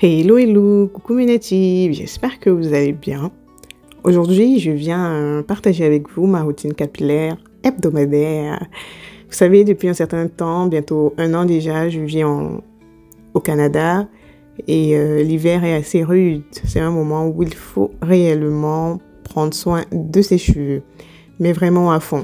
Hello, hello, coucou mes natifs, j'espère que vous allez bien. Aujourd'hui, je viens partager avec vous ma routine capillaire hebdomadaire. Vous savez, depuis un certain temps, bientôt 1 an déjà, je vis au Canada et l'hiver est assez rude. C'est un moment où il faut réellement prendre soin de ses cheveux, mais vraiment à fond.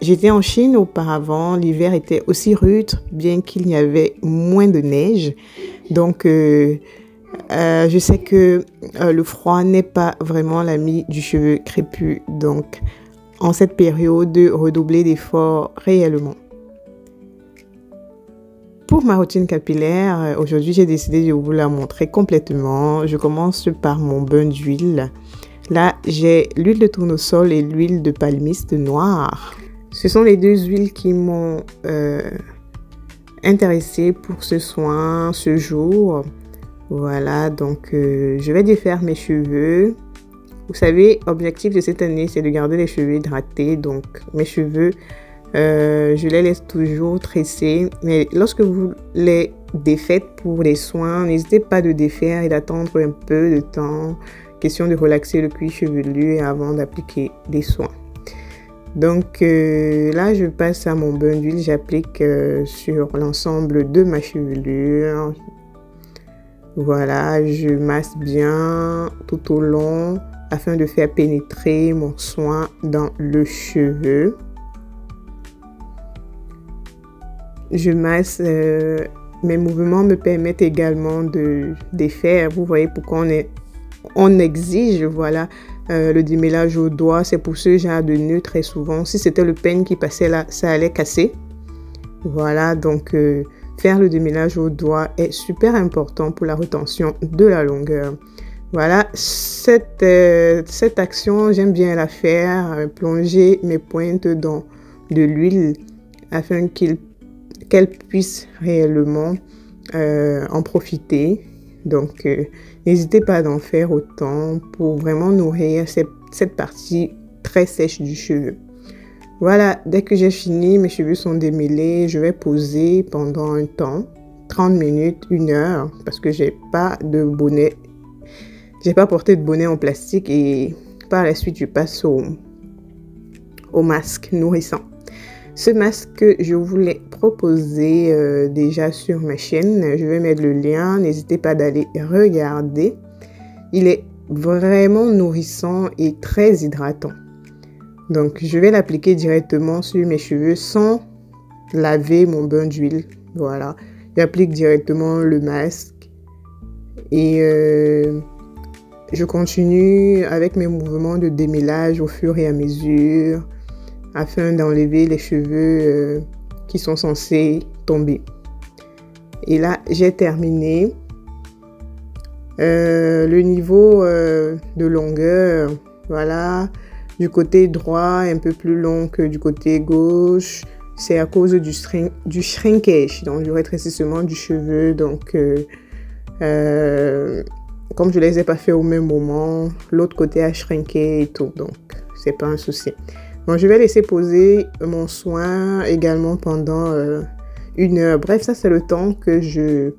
J'étais en Chine auparavant, l'hiver était aussi rude, bien qu'il y avait moins de neige. Donc, je sais que le froid n'est pas vraiment l'ami du cheveu crépus. Donc, en cette période, de redoubler d'efforts réellement. Pour ma routine capillaire, aujourd'hui, j'ai décidé de vous la montrer complètement. Je commence par mon bain d'huile. Là, j'ai l'huile de tournesol et l'huile de palmiste noire. Ce sont les deux huiles qui m'ont intéressée pour ce soin, ce jour. Voilà, donc je vais défaire mes cheveux. Vous savez, l'objectif de cette année, c'est de garder les cheveux hydratés. Donc, mes cheveux, je les laisse toujours tresser. Mais lorsque vous les défaites pour les soins, n'hésitez pas de défaire et d'attendre un peu de temps. Question de relaxer le cuir chevelu avant d'appliquer des soins. Donc là, je passe à mon bain d'huile. J'applique sur l'ensemble de ma chevelure. Voilà, je masse bien tout au long afin de faire pénétrer mon soin dans le cheveu. Je masse, mes mouvements me permettent également de défaire. Vous voyez pourquoi on exige, voilà, le démêlage au doigt. C'est pour ce genre de nœud très souvent. Si c'était le peigne qui passait là, ça allait casser. Voilà, donc faire le démêlage au doigt est super important pour la rétention de la longueur. Voilà, cette action, j'aime bien la faire, plonger mes pointes dans de l'huile afin qu'elles puissent réellement en profiter. Donc, n'hésitez pas d'en faire autant pour vraiment nourrir cette partie très sèche du cheveu. Voilà, dès que j'ai fini, mes cheveux sont démêlés, je vais poser pendant un temps, 30 minutes, 1 heure, parce que j'ai pas de bonnet, j'ai pas porté de bonnet en plastique et par la suite, je passe au masque nourrissant. Ce masque, je vous l'ai proposé déjà sur ma chaîne. Je vais mettre le lien. N'hésitez pas d'aller regarder. Il est vraiment nourrissant et très hydratant. Donc, je vais l'appliquer directement sur mes cheveux sans laver mon bain d'huile. Voilà. J'applique directement le masque. Et je continue avec mes mouvements de démêlage au fur et à mesure, afin d'enlever les cheveux qui sont censés tomber. Et là, j'ai terminé. Le niveau de longueur, voilà, du côté droit, un peu plus long que du côté gauche. C'est à cause du shrinkage, donc du rétrécissement du cheveu. Donc, comme je ne les ai pas fait au même moment, l'autre côté a shrinké et tout. Donc, c'est pas un souci. Bon, je vais laisser poser mon soin également pendant 1 heure. Bref, ça c'est le temps que je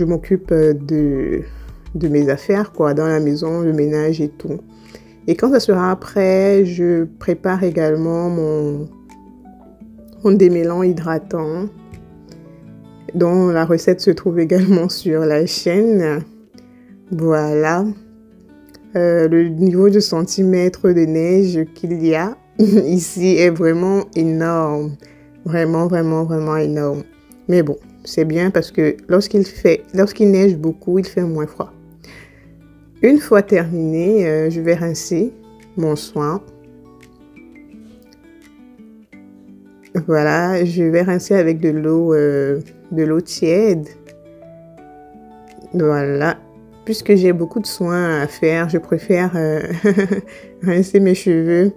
m'occupe de mes affaires, quoi, dans la maison, le ménage et tout. Et quand ça sera prêt, je prépare également mon démêlant hydratant, dont la recette se trouve également sur la chaîne. Voilà. Le niveau de centimètres de neige qu'il y a ici est vraiment énorme. Vraiment, vraiment, vraiment énorme. Mais bon, c'est bien parce que lorsqu'il neige beaucoup, il fait moins froid. Une fois terminé, je vais rincer mon soin. Voilà, je vais rincer avec de l'eau tiède. Voilà. Puisque j'ai beaucoup de soins à faire, je préfère rincer mes cheveux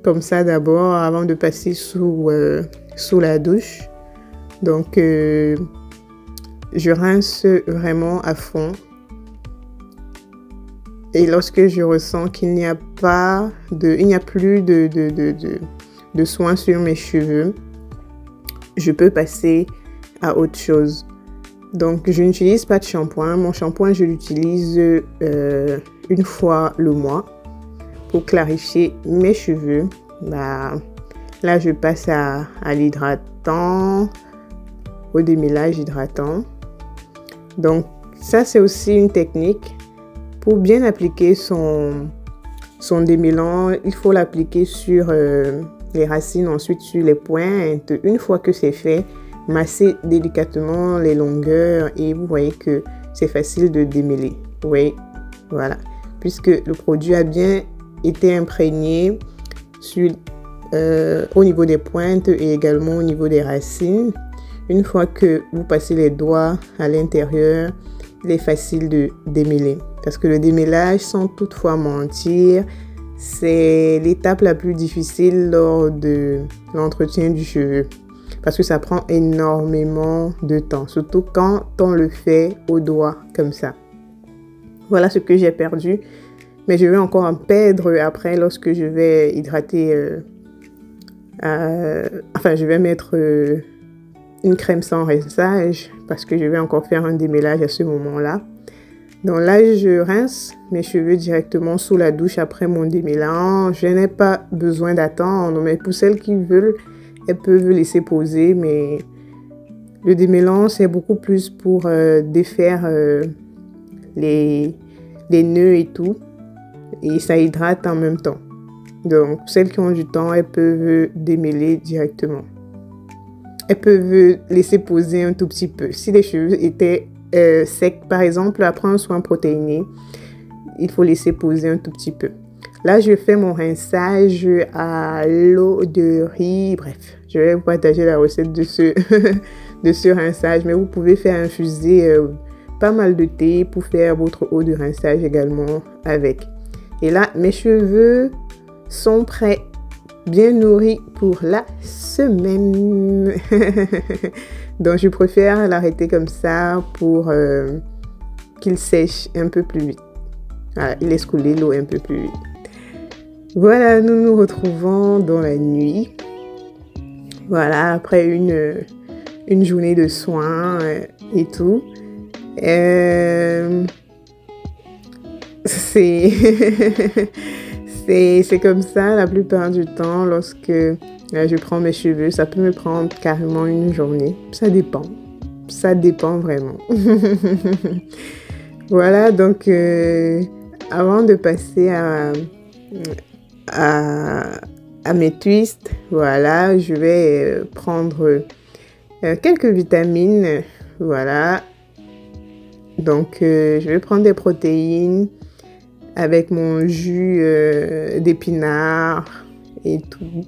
comme ça d'abord avant de passer sous la douche. Donc, je rince vraiment à fond. Et lorsque je ressens qu'il n'y a plus de soins sur mes cheveux, je peux passer à autre chose. Donc, je n'utilise pas de shampoing. Mon shampoing, je l'utilise une fois le mois pour clarifier mes cheveux. Bah, là, je passe à l'hydratant, au démêlage hydratant. Donc, ça, c'est aussi une technique. Pour bien appliquer son démêlant, il faut l'appliquer sur les racines, ensuite sur les pointes. Une fois que c'est fait, masser délicatement les longueurs et vous voyez que c'est facile de démêler. Vous voyez, voilà. Puisque le produit a bien été imprégné au niveau des pointes et également au niveau des racines. Une fois que vous passez les doigts à l'intérieur, il est facile de démêler. Parce que le démêlage, sans toutefois mentir, c'est l'étape la plus difficile lors de l'entretien du cheveu. Parce que ça prend énormément de temps, surtout quand on le fait au doigt comme ça. Voilà ce que j'ai perdu. Mais je vais encore en perdre après lorsque je vais hydrater. Enfin, je vais mettre une crème sans rinçage parce que je vais encore faire un démêlage à ce moment-là. Donc là, je rince mes cheveux directement sous la douche après mon démêlant. Je n'ai pas besoin d'attendre, mais pour celles qui veulent, elles peuvent laisser poser. Mais le démêlant, c'est beaucoup plus pour défaire les nœuds et tout. Et ça hydrate en même temps. Donc, celles qui ont du temps, elles peuvent démêler directement. Elles peuvent laisser poser un tout petit peu. Si les cheveux étaient secs, par exemple, après un soin protéiné, il faut laisser poser un tout petit peu. Là, je fais mon rinçage à l'eau de riz. Bref, je vais vous partager la recette de ce rinçage. Mais vous pouvez faire infuser pas mal de thé pour faire votre eau de rinçage également avec. Et là, mes cheveux sont prêts, bien nourris pour la semaine. Donc, je préfère l'arrêter comme ça pour qu'il sèche un peu plus vite. Voilà, il laisse couler l'eau un peu plus vite. Voilà, nous nous retrouvons dans la nuit. Voilà, après une journée de soins et tout. C'est comme ça la plupart du temps lorsque je prends mes cheveux. Ça peut me prendre carrément une journée. Ça dépend. Ça dépend vraiment. Voilà, donc avant de passer à mes twists, voilà, je vais prendre quelques vitamines. Voilà. Donc, je vais prendre des protéines avec mon jus d'épinard et tout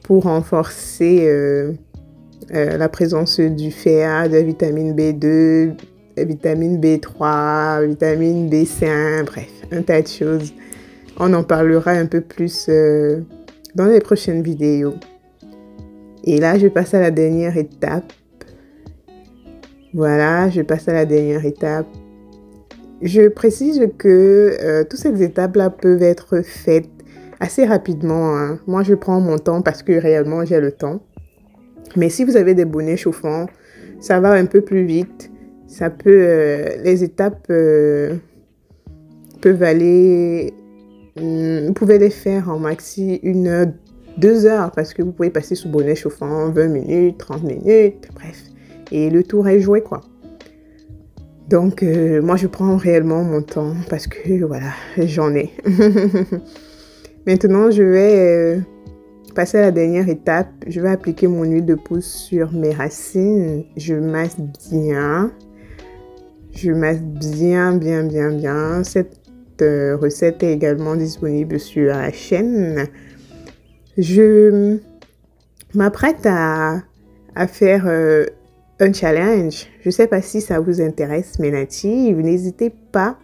pour renforcer la présence du fer, de la vitamine B2, vitamine B3, vitamine B5, bref, un tas de choses. On en parlera un peu plus dans les prochaines vidéos. Et là, je passe à la dernière étape. Voilà, je passe à la dernière étape. Je précise que toutes ces étapes-là peuvent être faites assez rapidement, hein. Moi, je prends mon temps parce que réellement, j'ai le temps. Mais si vous avez des bonnets chauffants, ça va un peu plus vite. Ça peut, les étapes peuvent aller, vous pouvez les faire en maxi 1 heure, 2 heures parce que vous pouvez passer sous bonnet chauffant 20 minutes, 30 minutes, bref. Et le tour est joué, quoi. Donc, moi, je prends réellement mon temps parce que, voilà, j'en ai. Maintenant, je vais passer à la dernière étape. Je vais appliquer mon huile de pousse sur mes racines. Je masse bien. Je masse bien, bien, bien, bien. Cette recette est également disponible sur la chaîne. Je m'apprête à faire un challenge. Je ne sais pas si ça vous intéresse, mes natives. N'hésitez pas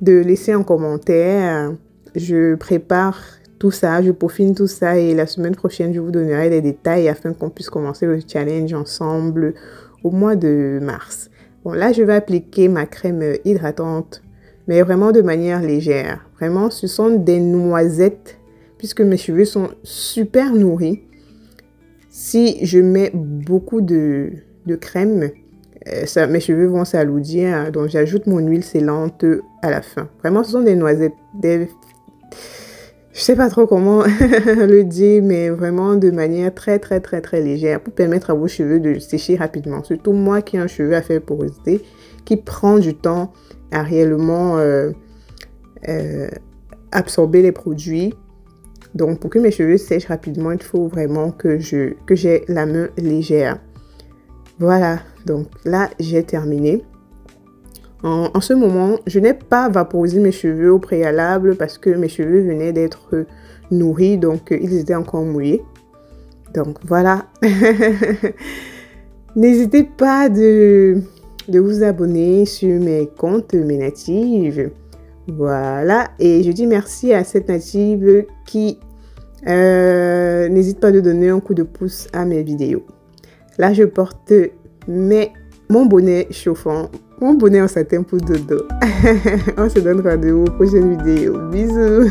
de laisser un commentaire. Je prépare tout ça, je peaufine tout ça et la semaine prochaine, je vous donnerai les détails afin qu'on puisse commencer le challenge ensemble au mois de mars. Bon, là, je vais appliquer ma crème hydratante, mais vraiment de manière légère. Vraiment, ce sont des noisettes puisque mes cheveux sont super nourris. Si je mets beaucoup de crème, mes cheveux vont s'alourdir, hein. Donc j'ajoute mon huile sellante à la fin. Vraiment, ce sont des noisettes, je sais pas trop comment le dire, mais vraiment de manière très légère pour permettre à vos cheveux de sécher rapidement. Surtout moi qui ai un cheveu à faible porosité, qui prend du temps à réellement absorber les produits. Donc pour que mes cheveux sèchent rapidement, il faut vraiment que j'ai la main légère. Voilà, donc là j'ai terminé. En ce moment, je n'ai pas vaporisé mes cheveux au préalable parce que mes cheveux venaient d'être nourris, donc ils étaient encore mouillés. Donc voilà. N'hésitez pas de vous abonner sur mes comptes, mes natives. Voilà. Et je dis merci à cette native qui n'hésite pas de donner un coup de pouce à mes vidéos. Là, je porte mon bonnet chauffant, mon bonnet en satin pour dodo. On se donne rendez-vous aux prochaines vidéos. Bisous.